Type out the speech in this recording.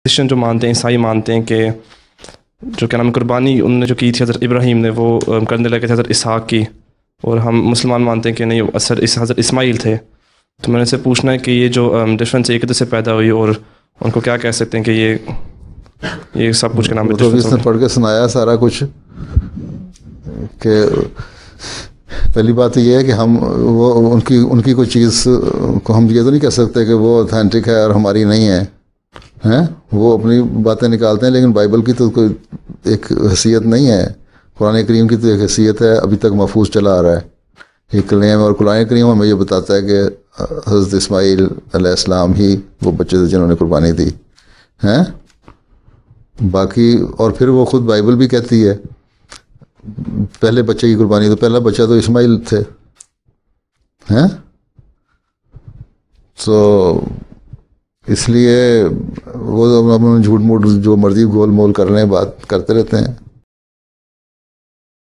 Christian جو مانتے ہیں، عیسائی مانتے ہیں کہ جو کیا نام قربانی انہوں نے جو کی تھی حضرت ابراہیم نے وہ کرنے لگے تھے حضرت اسحاق کی، اور ہم مسلمان مانتے ہیں کہ نہیں اثر اس حضرت اسماعیل تھے. تو میں نے سے پوچھنا ہے کہ یہ جو ڈفرینس ایک سے پیدا ہوئی، اور ان کو کیا کہہ سکتے ہیں کہ یہ سب کچھ کا نام تو اس نے پڑھ کے سنایا سارا کچھ. کہ پہلی بات تو یہ ہے کہ ہم وہ ان کی کوئی چیز کو ہم یہ تو نہیں کہہ سکتے کہ وہ اوتھینٹک ہے اور ہماری نہیں ہے. ہیں وہ اپنی باتیں نکالتے ہیں، لیکن بائبل کی تو کوئی ایک حیثیت نہیں ہے. قرآن کریم کی تو ایک حیثیت ہے، ابھی تک محفوظ چلا آ رہا ہے یہ کلیم. اور قرآن کریم ہمیں یہ بتاتا ہے کہ حضرت اسماعیل علیہ السلام ہی وہ بچے تھے جنہوں نے قربانی دی ہیں. باقی اور پھر وہ خود بائبل بھی کہتی ہے پہلے بچے کی قربانی، تو پہلا بچہ تو اسماعیل تھے ہیں. تو اس لیے وہ جھوٹ موٹ جو مرضی گول مول کر رہے ہیں، بات کرتے رہتے ہیں.